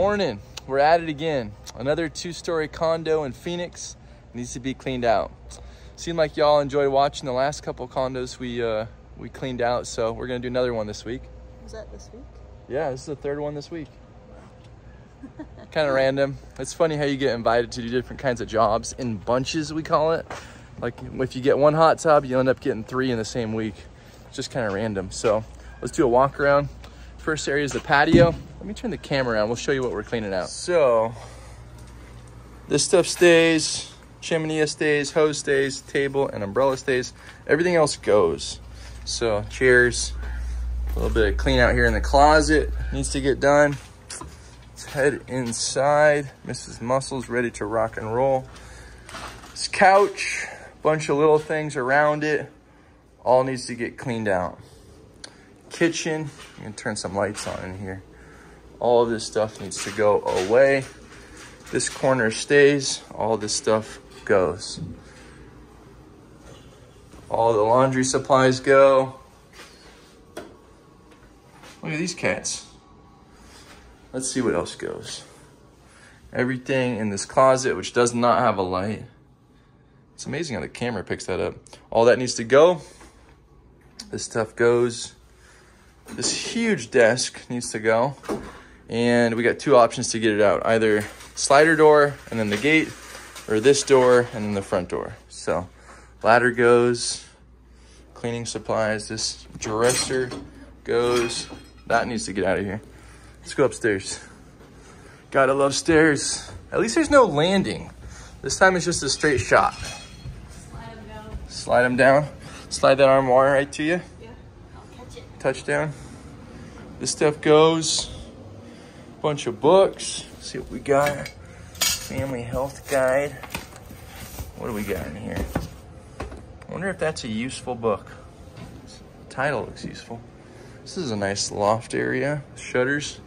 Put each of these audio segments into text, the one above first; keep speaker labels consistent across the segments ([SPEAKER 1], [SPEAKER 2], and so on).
[SPEAKER 1] morning. We're at it again. Another 2-story condo in Phoenix needs to be cleaned out. Seemed like y'all enjoyed watching the last couple condos we cleaned out, so we're gonna do another one this week.
[SPEAKER 2] Was that this week?
[SPEAKER 1] Yeah, this is the third one this week. Kind of random. It's funny how you get invited to do different kinds of jobs in bunches, we call it. Like if you get one hot tub, you end up getting 3 in the same week. It's just kind of random. So let's do a walk around. First area is the patio. Let me turn the camera around. We'll show you what we're cleaning out. So this stuff stays, chimney stays, hose stays, table and umbrella stays. Everything else goes. So chairs, a little bit of clean out here in the closet needs to get done. Let's head inside. Mrs. Muscle's ready to rock and roll. This couch, bunch of little things around it, all needs to get cleaned out. Kitchen, you can turn some lights on in here. All of this stuff needs to go away. This corner stays, all this stuff goes. All the laundry supplies go. Look at these cats. Let's see what else goes. Everything in this closet, which does not have a light. It's amazing how the camera picks that up. All that needs to go. This stuff goes. This huge desk needs to go. And we got 2 options to get it out. Either slider door and then the gate, or this door and then the front door. So ladder goes, cleaning supplies, this dresser goes. That needs to get out of here. Let's go upstairs. Gotta love stairs. At least there's no landing. This time it's just a straight shot.
[SPEAKER 2] Slide them down.
[SPEAKER 1] Slide them down. Slide that armoire right to you.
[SPEAKER 2] Yeah, I'll catch it.
[SPEAKER 1] Touchdown. This stuff goes. Bunch of books. Let's see what we got. Family health guide. What do we got in here? I wonder if that's a useful book. The title looks useful. This is a nice loft area. Shutters.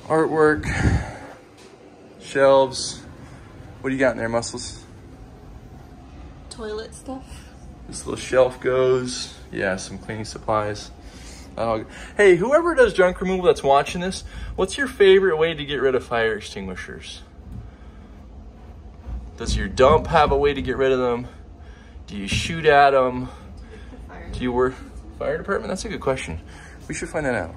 [SPEAKER 1] Artwork. Shelves. What do you got in there, Muscles?
[SPEAKER 2] Toilet stuff.
[SPEAKER 1] This little shelf goes. Yeah, some cleaning supplies. Hey, whoever does junk removal that's watching this, what's your favorite way to get rid of fire extinguishers? Does your dump have a way to get rid of them? Do you shoot at them? Do you work fire department? That's a good question. We should find that out.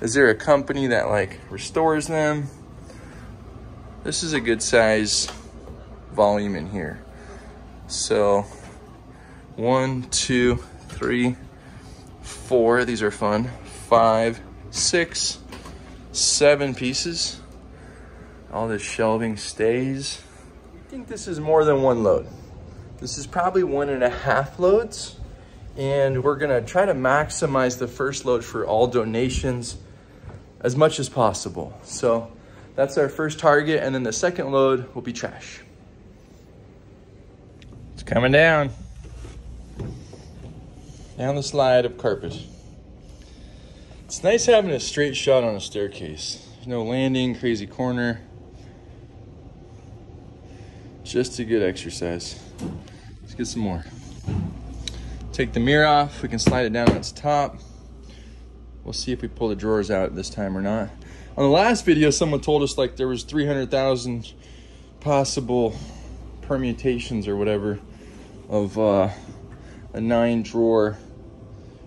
[SPEAKER 1] Is there a company that like restores them? This is a good size volume in here. So 1, 2, 3, 4, these are fun. 5, 6, 7 pieces. All this shelving stays. I think this is more than 1 load. This is probably 1.5 loads. And we're gonna try to maximize the first load for all donations as much as possible. So that's our first target. And then the second load will be trash. It's coming down. Down the slide of carpet. It's nice having a straight shot on a staircase. There's no landing, crazy corner. Just a good exercise. Let's get some more. Take the mirror off. We can slide it down on its top. We'll see if we pull the drawers out this time or not. On the last video, someone told us like there was 300,000 possible permutations or whatever of a 9-drawer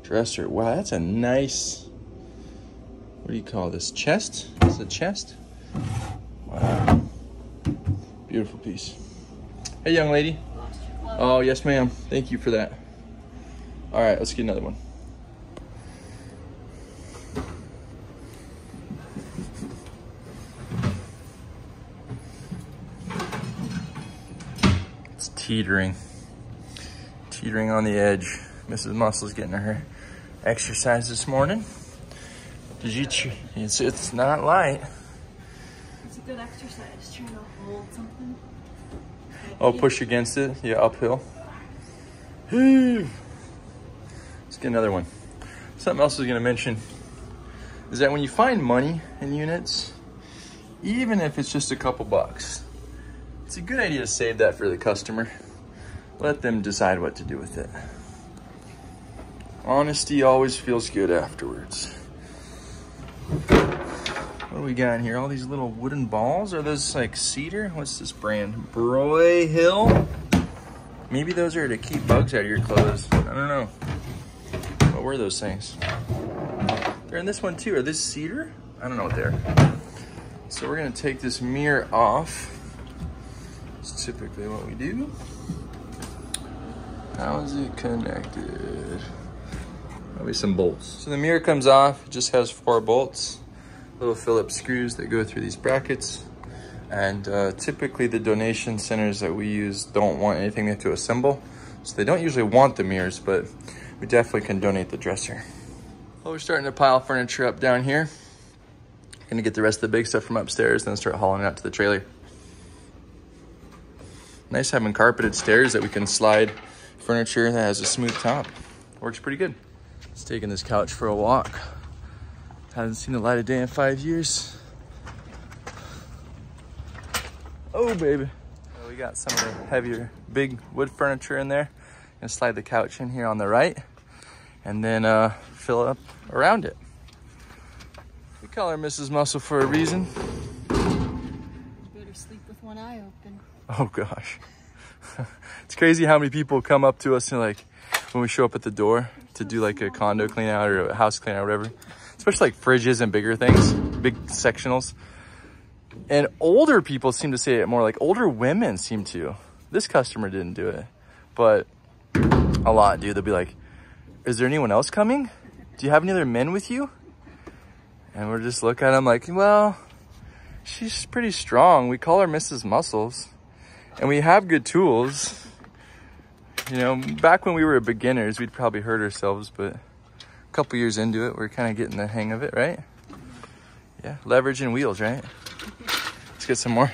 [SPEAKER 1] dresser. Wow, that's a nice, what do you call this? Chest? Is it a chest? Wow. Beautiful piece. Hey, young lady. Oh, yes, ma'am. Thank you for that. All right, let's get another one. It's teetering. Teetering on the edge. Mrs. Muscle's getting her exercise this morning. Did you? It's not light.
[SPEAKER 2] It's a good exercise. Trying to hold something.
[SPEAKER 1] Oh, push against it. Yeah, uphill. Let's get another one. Something else I was going to mention is that when you find money in units, even if it's just a couple bucks, it's a good idea to save that for the customer. Let them decide what to do with it. Honesty always feels good afterwards. What do we got in here? All these little wooden balls? Are those like cedar? What's this brand? Broy Hill? Maybe those are to keep bugs out of your clothes. I don't know. What were those things? They're in this one too. Are this cedar? I don't know what they're. So we're gonna take this mirror off. It's typically what we do. How is it connected? Maybe some bolts. So the mirror comes off. It just has 4 bolts. Little Phillips screws that go through these brackets. And typically the donation centers that we use don't want anything they have to assemble. So they don't usually want the mirrors, but we definitely can donate the dresser. Well, we're starting to pile furniture up down here. Gonna get the rest of the big stuff from upstairs, then start hauling it out to the trailer. Nice having carpeted stairs that we can slide furniture that has a smooth top. Works pretty good. Just taking this couch for a walk. Hasn't seen the light of day in 5 years. Oh, baby. So we got some of the heavier, big wood furniture in there. Gonna slide the couch in here on the right and then fill up around it. We call her Mrs. Muscle for a reason.
[SPEAKER 2] You better sleep with one eye open.
[SPEAKER 1] Oh gosh. It's crazy how many people come up to us and like, when we show up at the door to do like a condo clean out or a house clean out or whatever, especially like fridges and bigger things, big sectionals. And older people seem to say it more, like older women seem to. This customer didn't do it, but a lot do. They'll be like, is there anyone else coming? Do you have any other men with you? And we're just looking at them like, well, she's pretty strong. We call her Mrs. Muscles and we have good tools. You know, back when we were beginners, we'd probably hurt ourselves, but a couple years into it, we're kind of getting the hang of it, right? Yeah, leverage and wheels, right? Let's get some more.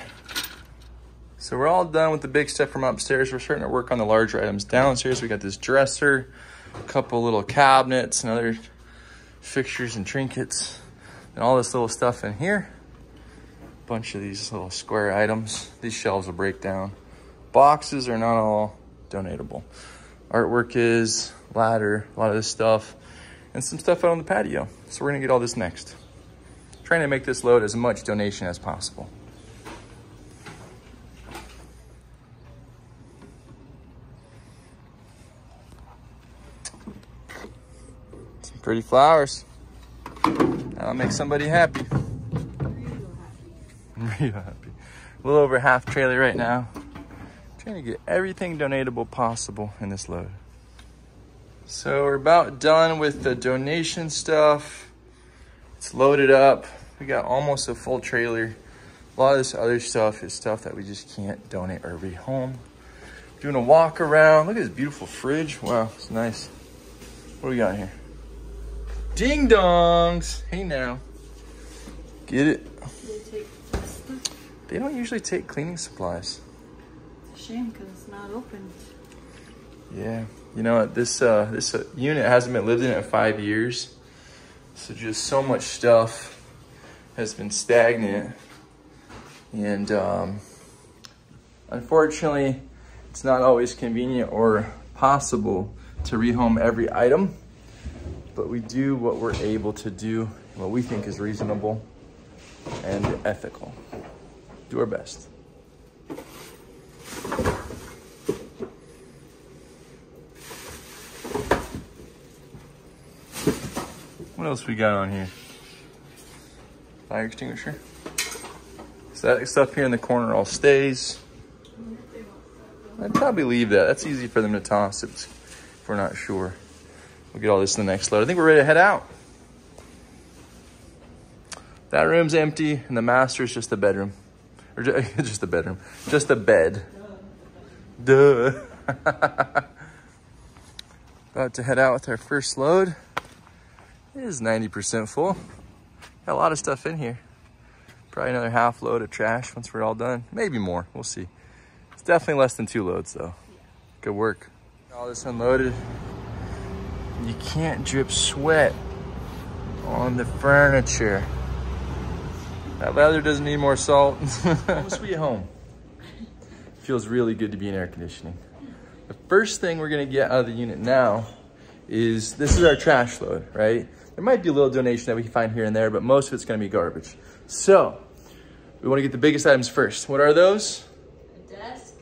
[SPEAKER 1] So we're all done with the big stuff from upstairs. We're starting to work on the larger items downstairs. We got this dresser, a couple little cabinets, and other fixtures and trinkets, and all this little stuff in here. A bunch of these little square items. These shelves will break down. Boxes are not all donatable. Artwork is, ladder, a lot of this stuff, and some stuff out on the patio. So we're gonna get all this next. Trying to make this load as much donation as possible. Some pretty flowers. That'll make somebody happy. Real happy. A little over half trailer right now. Trying to get everything donatable possible in this load. So we're about done with the donation stuff. It's loaded up. We got almost a full trailer. A lot of this other stuff is stuff that we just can't donate or rehome. Doing a walk around. Look at this beautiful fridge. Wow, it's nice. What do we got here? Ding dongs. Hey now. Get it. They don't usually take cleaning supplies.
[SPEAKER 2] It's a shame because it's not open.
[SPEAKER 1] Yeah. You know what? This unit hasn't been lived in 5 years. So just so much stuff has been stagnant. And unfortunately, it's not always convenient or possible to rehome every item. But we do what we're able to do, what we think is reasonable and ethical. Do our best. What else we got on here? Fire extinguisher. So that stuff here in the corner all stays. I'd probably leave that. That's easy for them to toss if we're not sure. We'll get all this in the next load. I think we're ready to head out. That room's empty and the master's just the bedroom. Or just the bedroom. Just the bed. Duh. About to head out with our first load. It is 90% full. Got a lot of stuff in here. Probably another half load of trash once we're all done. Maybe more, we'll see. It's definitely less than 2 loads though. Good work. All this unloaded. You can't drip sweat on the furniture. That leather doesn't need more salt. Home sweet home. Feels really good to be in air conditioning. The first thing we're gonna get out of the unit now is, this is our trash load, right? There might be a little donation that we can find here and there, but most of it's gonna be garbage. So, we wanna get the biggest items first. What are those?
[SPEAKER 2] A desk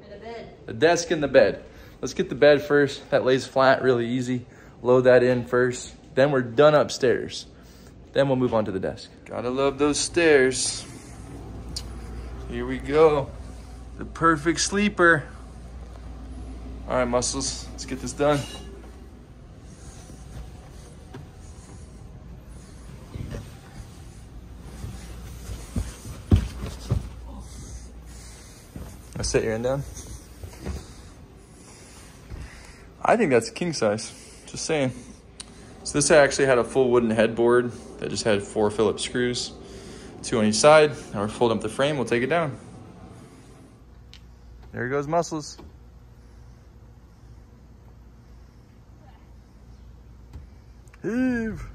[SPEAKER 2] and a bed.
[SPEAKER 1] The desk and the bed. Let's get the bed first. That lays flat, really easy. Load that in first. Then we're done upstairs. Then we'll move on to the desk. Gotta love those stairs. Here we go. The perfect sleeper. All right, muscles, let's get this done. I'll set your end down. I think that's king size, just saying. So this actually had a full wooden headboard that just had 4 Phillips screws, 2 on each side. Now we're folding up the frame, we'll take it down. There goes muscles. Heave.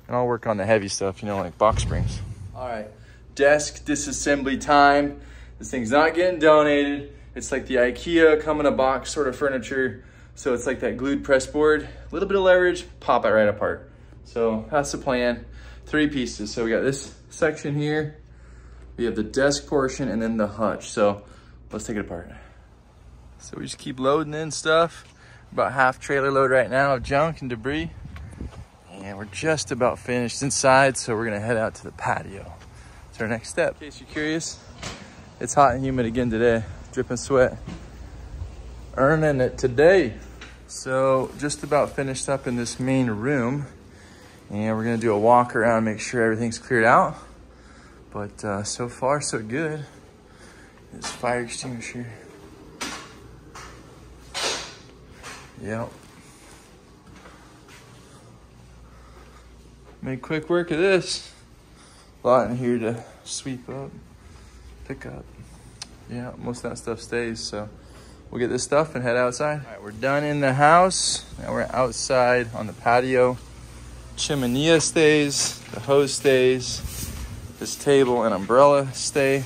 [SPEAKER 1] And I'll work on the heavy stuff, you know, like box springs. All right, desk disassembly time. This thing's not getting donated. It's like the IKEA come in a box sort of furniture. So it's like that glued press board, a little bit of leverage, pop it right apart. So that's the plan, 3 pieces. So we got this section here, we have the desk portion and then the hutch. So let's take it apart. So we just keep loading in stuff. About half trailer load right now of junk and debris. And we're just about finished inside, so we're gonna head out to the patio. It's our next step. In case you're curious, it's hot and humid again today, dripping sweat. Earning it today. So just about finished up in this main room, and we're gonna do a walk around, make sure everything's cleared out. But so far so good. This fire extinguisher. Yep. Made quick work of this. A lot in here to sweep up, pick up. Yeah, most of that stuff stays, so we'll get this stuff and head outside. All right, we're done in the house. Now we're outside on the patio. Chimenea stays, the hose stays, this table and umbrella stay.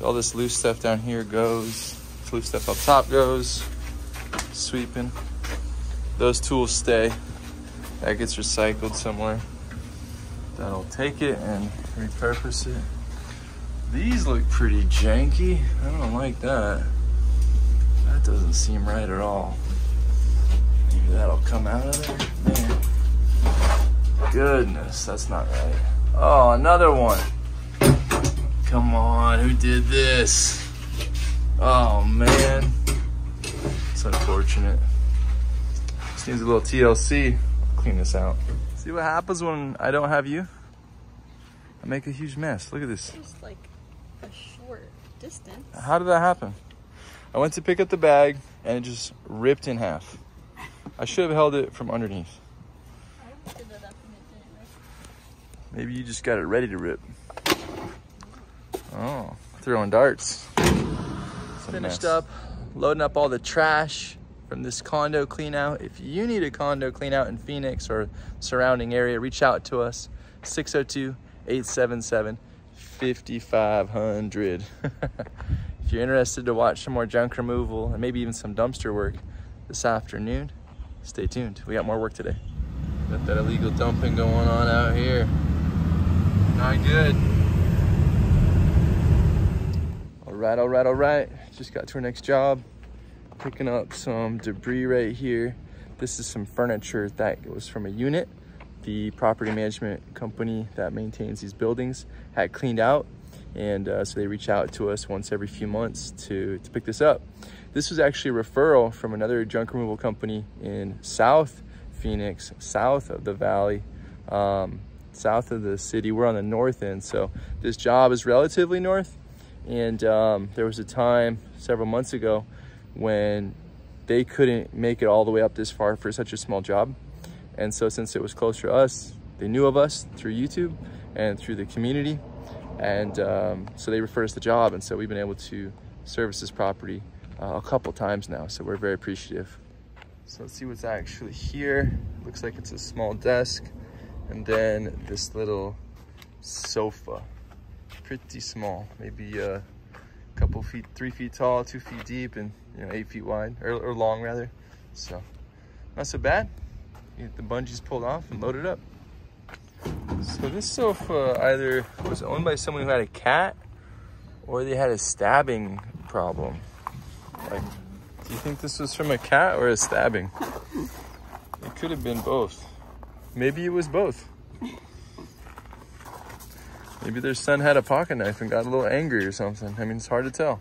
[SPEAKER 1] All this loose stuff down here goes. This loose stuff up top goes. Sweeping. Those tools stay. That gets recycled somewhere. That'll take it and repurpose it. These look pretty janky. I don't like that. That doesn't seem right at all. Maybe that'll come out of there. Man. Goodness, that's not right. Oh, another one. Come on, who did this? Oh man. It's unfortunate. Just needs a little TLC. I'll clean this out. See what happens when I don't have you? I make a huge mess. Look at this.
[SPEAKER 2] Just like a short distance.
[SPEAKER 1] How did that happen? I went to pick up the bag and it just ripped in half. I should have held it from underneath.
[SPEAKER 2] I lifted it up and it didn't rip.
[SPEAKER 1] Maybe you just got it ready to rip. Oh, throwing darts. Finished up loading up all the trash from this condo clean out. If you need a condo clean out in Phoenix or surrounding area, reach out to us, 602-877-5500. If you're interested to watch some more junk removal and maybe even some dumpster work this afternoon, stay tuned. We got more work today. Got that illegal dumping going on out here. Not good. All right. Just got to our next job. Picking up some debris right here. This is some furniture that was from a unit the property management company that maintains these buildings had cleaned out. And so they reach out to us once every few months to pick this up. This was actually a referral from another junk removal company in South Phoenix, south of the valley, south of the city. We're on the north end, so this job is relatively north. And there was a time several months ago when they couldn't make it all the way up this far for such a small job. And so since it was closer to us, they knew of us through YouTube and through the community. And so they referred us the job. And so we've been able to service this property a couple times now. So we're very appreciative. So let's see what's actually here. Looks like it's a small desk. And then this little sofa, pretty small, maybe a couple feet, 3 feet tall, 2 feet deep, and 8 feet wide, or long rather. So not so bad. Get the bungees pulled off and load it up. So this sofa either was owned by someone who had a cat or they had a stabbing problem. Like, do you think this was from a cat or a stabbing? It could have been both. Maybe it was both. Maybe their son had a pocket knife and got a little angry or something. I mean, it's hard to tell.